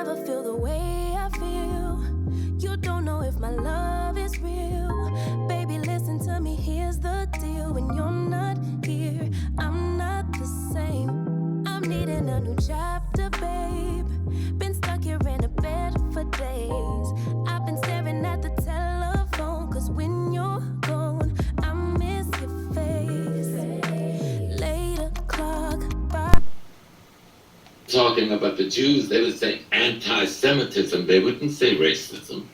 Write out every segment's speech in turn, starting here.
never feel the way I feel. You don't know if my love is real. Baby, listen to me, here's the deal. When you're not here, I'm not the same. I'm needing a new chapter, babe. Been stuck here in a bed for days. I've been staring at the telephone, cause when you're gone, I miss your face. 8 o'clock by. Talking about the Jews, they would say anti-Semitism. They wouldn't say racism.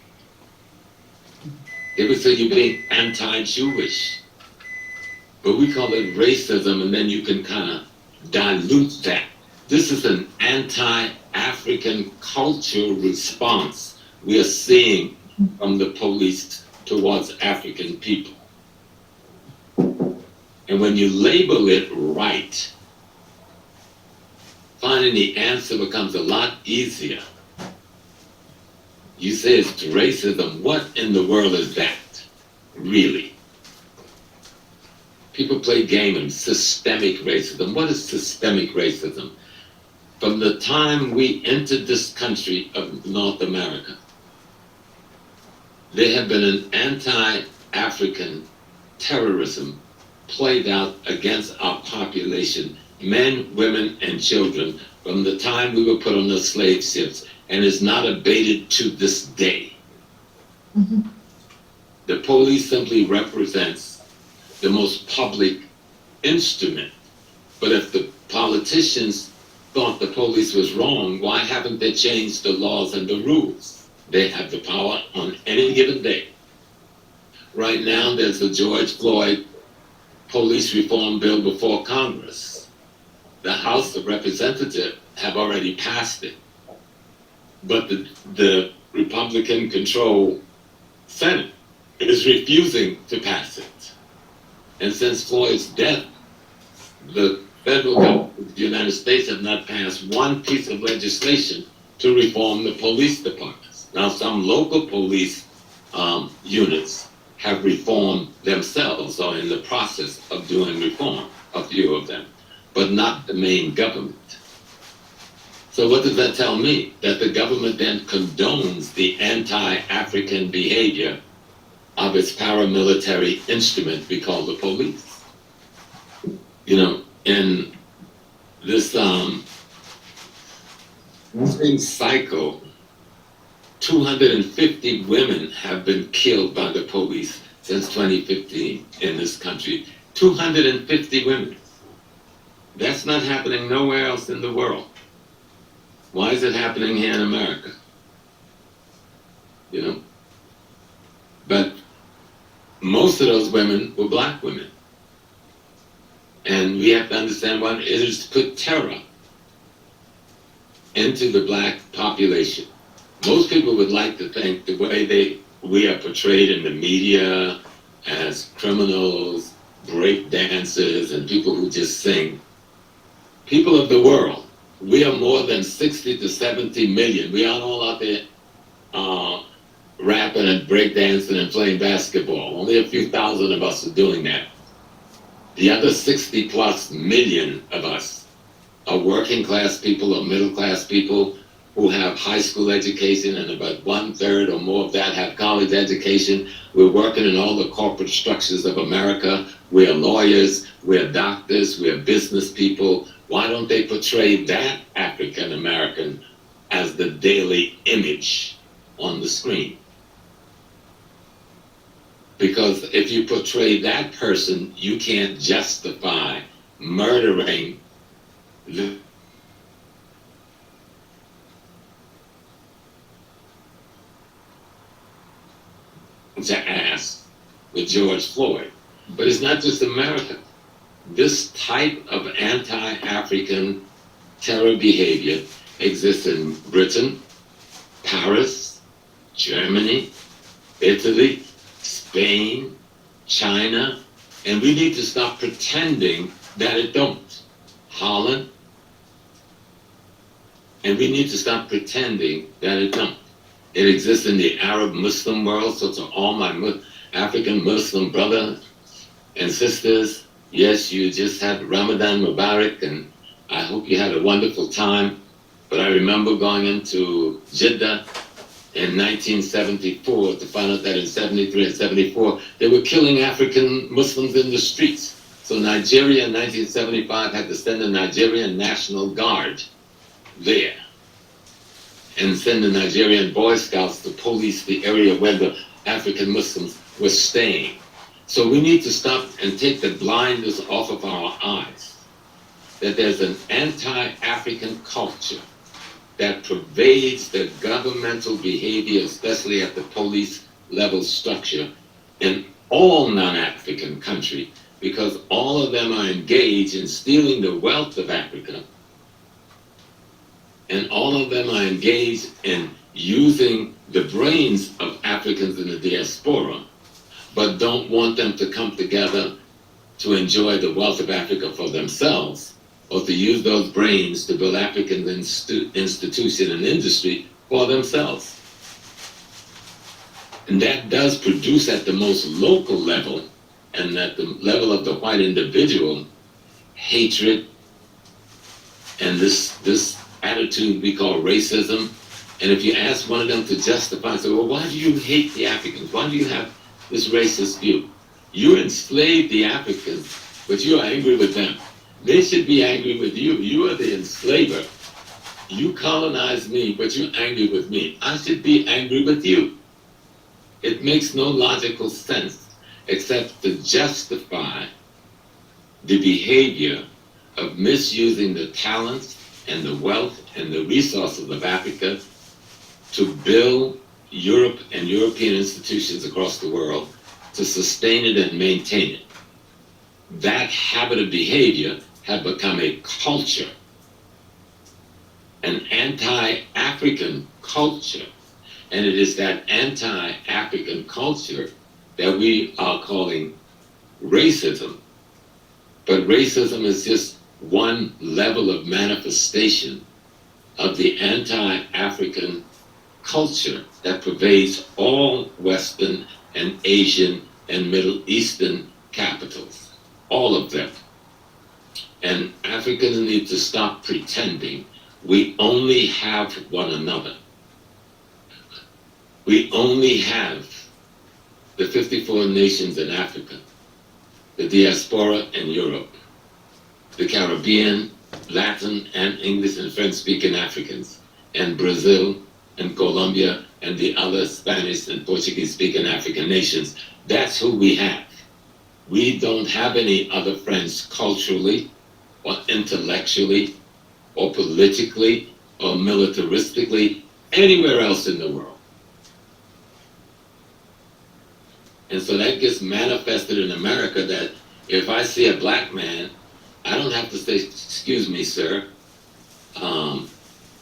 They would say you're being anti-Jewish. But we call it racism, and then you can kind of dilute that. This is an anti-African culture response we are seeing from the police towards African people. And when you label it right, finding the answer becomes a lot easier. You say it's racism. What in the world is that, really? People play games, systemic racism. What is systemic racism? From the time we entered this country of North America, there have been an anti-African terrorism played out against our population, men, women, and children, from the time we were put on the slave ships, and is not abated to this day. Mm-hmm. The police simply represents the most public instrument. But if the politicians thought the police was wrong, why haven't they changed the laws and the rules? They have the power on any given day. Right now, there's the George Floyd police reform bill before Congress. The House of Representatives have already passed it. But the Republican-controlled Senate is refusing to pass it. And since Floyd's death, the federal government of the United States have not passed one piece of legislation to reform the police departments. Now, some local police units have reformed themselves or in the process of doing reform, a few of them, but not the main government. So what does that tell me? That the government then condones the anti-African behavior of its paramilitary instrument we call the police. You know, in this same cycle, 250 women have been killed by the police since 2015 in this country. 250 women. That's not happening nowhere else in the world. Why is it happening here in America? You know? But most of those women were black women. And we have to understand what it is to put terror into the black population. Most people would like to think the way we are portrayed in the media as criminals, break dancers, and people who just sing. People of the world, we are more than 60 to 70 million. We aren't all out there rapping and breakdancing and playing basketball. Only a few thousand of us are doing that. The other 60 plus million of us are working class people or middle class people who have high school education, and about 1/3 or more of that have college education. We're working in all the corporate structures of America. We're lawyers, we're doctors, we're business people. Why don't they portray that African American as the daily image on the screen? Because if you portray that person, you can't justify murdering to ask with George Floyd. But it's not just America. This type of anti-African terror behavior exists in Britain, Paris, Germany, Italy, Spain, China, and we need to stop pretending that it don't. Holland, and we need to stop pretending that it don't. It exists in the Arab Muslim world, so to all my African Muslim brothers and sisters, yes, you just had Ramadan Mubarak, and I hope you had a wonderful time. But I remember going into Jeddah in 1974 to find out that in 73 and 74, they were killing African Muslims in the streets. So Nigeria in 1975 had to send the Nigerian National Guard there and send the Nigerian Boy Scouts to police the area where the African Muslims were staying. So we need to stop and take the blinders off of our eyes, that there's an anti-African culture that pervades the governmental behavior, especially at the police level structure, in all non-African countries, because all of them are engaged in stealing the wealth of Africa, and all of them are engaged in using the brains of Africans in the diaspora, but don't want them to come together to enjoy the wealth of Africa for themselves, or to use those brains to build African institution and industry for themselves. And that does produce at the most local level, and at the level of the white individual, hatred and this attitude we call racism. And if you ask one of them to justify, say, well, why do you hate the Africans? Why do you have this racist view? You enslaved the Africans, but you are angry with them. They should be angry with you. You are the enslaver. You colonized me, but you're angry with me. I should be angry with you. It makes no logical sense except to justify the behavior of misusing the talents and the wealth and the resources of Africa to build Europe and European institutions across the world, to sustain it and maintain it. That habit of behavior had become a culture, an anti-African culture. And it is that anti-African culture that we are calling racism. But racism is just one level of manifestation of the anti-African culture that pervades all Western and Asian and Middle Eastern capitals, all of them. And Africans need to stop pretending we only have one another. We only have the 54 nations in Africa, the diaspora in Europe, the Caribbean, Latin, and English and French-speaking Africans, and Brazil, and Colombia, and the other Spanish and Portuguese-speaking African nations. That's who we have. We don't have any other friends culturally, or intellectually, or politically, or militaristically, anywhere else in the world. And so that gets manifested in America, that if I see a black man, I don't have to say, excuse me, sir,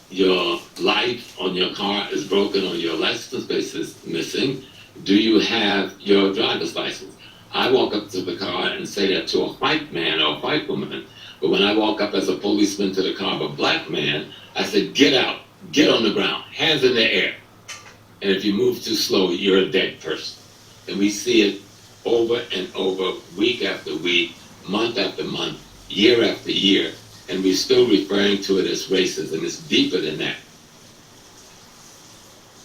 your light on your car is broken or your license plate is missing. Do you have your driver's license? I walk up to the car and say that to a white man or a white woman. But when I walk up as a policeman to the car of a black man, I say, get out, get on the ground, hands in the air. And if you move too slow, you're a dead person. And we see it over and over, week after week, month after month, year after year, and we're still referring to it as racism. It's deeper than that.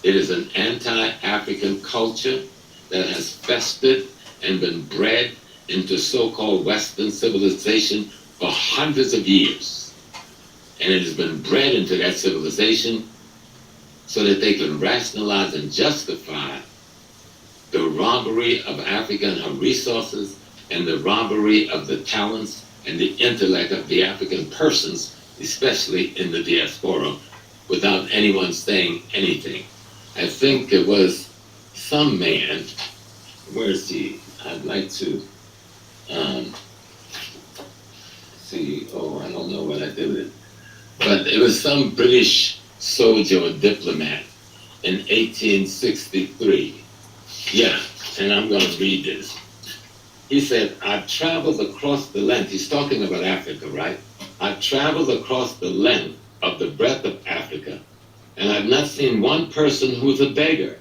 It is an anti-African culture that has festered and been bred into so-called Western civilization for hundreds of years. And it has been bred into that civilization so that they can rationalize and justify the robbery of Africa and her resources, and the robbery of the talents and the intellect of the African persons, especially in the diaspora, without anyone saying anything. I think it was some man, where is he? I'd like to see, I don't know what I did with it. But it was some British soldier or diplomat in 1863. Yeah, and I'm going to read this. He said, I've traveled across the length, he's talking about Africa, right? I've traveled across the length of the breadth of Africa, and I've not seen one person who's a beggar,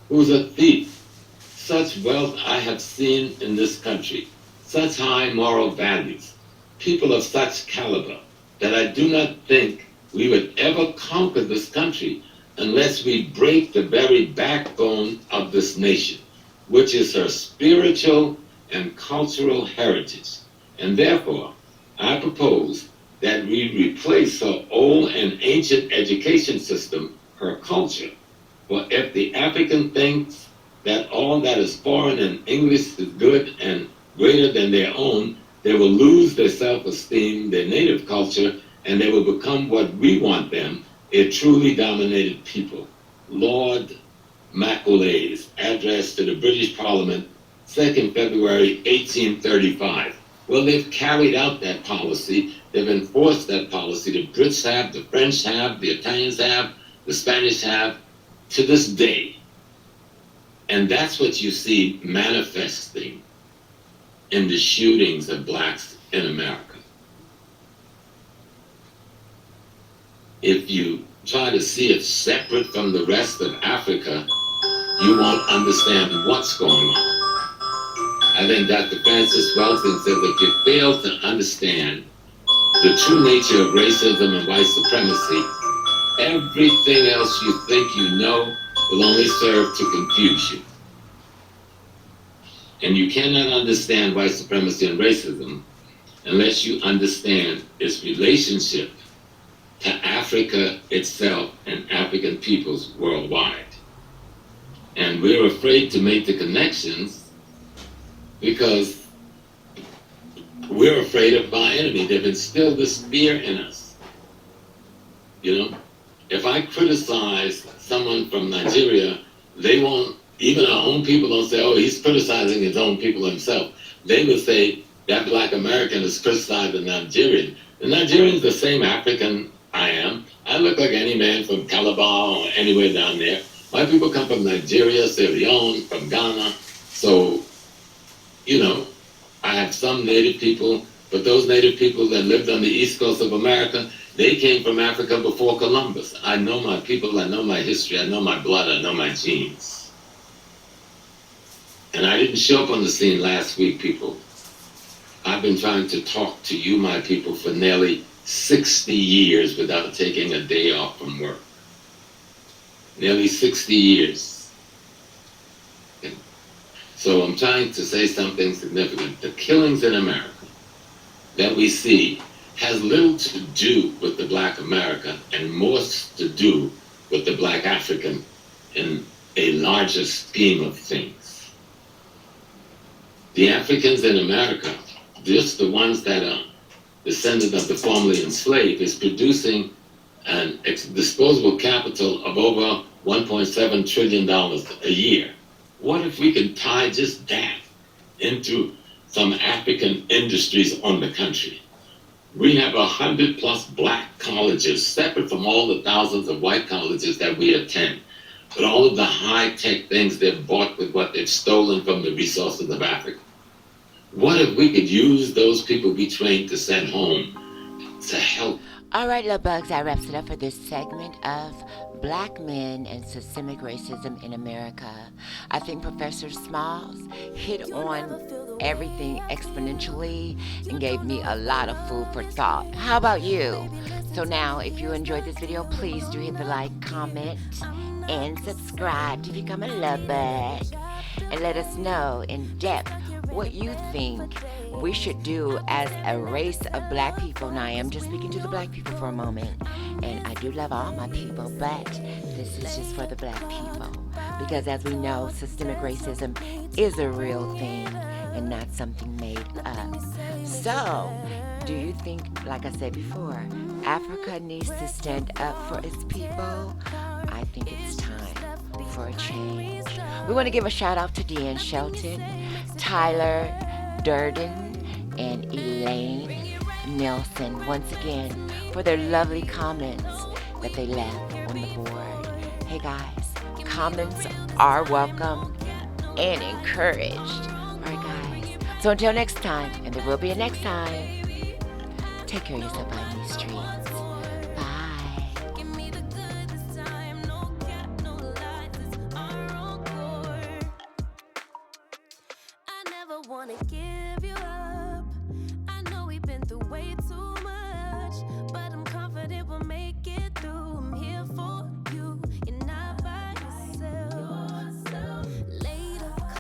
who's a thief. Such wealth I have seen in this country, such high moral values, people of such caliber, that I do not think we would ever conquer this country unless we break the very backbone of this nation, which is her spiritual and cultural heritage. And therefore, I propose that we replace her old and ancient education system, her culture. For if the African thinks that all that is foreign and English is good and greater than their own, they will lose their self-esteem, their native culture, and they will become what we want them, a truly dominated people. Lord Macaulay's address to the British Parliament, 2nd February 1835. Well, they've carried out that policy. They've enforced that policy. The Brits have, the French have, the Italians have, the Spanish have, to this day. And that's what you see manifesting in the shootings of blacks in America. If you try to see it separate from the rest of Africa, you won't understand what's going on. I think Dr. Francis Wellington said that if you fail to understand the true nature of racism and white supremacy, everything else you think you know will only serve to confuse you. And you cannot understand white supremacy and racism unless you understand its relationship to Africa itself and African peoples worldwide. And we're afraid to make the connections because we're afraid of our enemy. They've instilled this fear in us. You know, if I criticize someone from Nigeria, they won't, even our own people don't say, oh, he's criticizing his own people himself. They would say that black American is criticizing the Nigerian. The Nigerian's the same African I am. I look like any man from Calabar or anywhere down there. My people come from Nigeria, Sierra Leone, from Ghana. So, you know, I have some native people, but those native people that lived on the east coast of America, they came from Africa before Columbus. I know my people, I know my history, I know my blood, I know my genes. And I didn't show up on the scene last week, people. I've been trying to talk to you, my people, for nearly 60 years without taking a day off from work. Nearly 60 years. So I'm trying to say something significant. The killings in America that we see has little to do with the black American and more to do with the black African in a larger scheme of things. The Africans in America, just the ones that are descendants of the formerly enslaved, is producing an disposable capital of over $1.7 trillion a year. What if we can tie just that into some African industries on the country? We have 100+ black colleges, separate from all the thousands of white colleges that we attend. But all of the high-tech things they've bought with what they've stolen from the resources of Africa. What if we could use those people we trained to send home to help? All right, little bugs, that wraps it up for this segment of Black Men and Systemic Racism in America. I think Professor Smalls hit on everything exponentially and gave me a lot of food for thought. How about you? So now, if you enjoyed this video, please do hit the like, comment, and subscribe to become a love bug. And let us know in depth what you think we should do as a race of black people. Now, I am just speaking to the black people for a moment, and I do love all my people, but this is just for the black people, because as we know, systemic racism is a real thing and not something made up. So, do you think, like I said before, Africa needs to stand up for its people? I think it's time for a change. We want to give a shout out to Deanne Shelton, Tyler Durden, and Elaine Nelson once again for their lovely comments that they left on the board. Hey guys, comments are welcome and encouraged. Alright guys, so until next time, and there will be a next time, take care of yourself out in these streets. Bye. Give me the good this time, no cap, no lies, it's our own court. I never wanna give you up.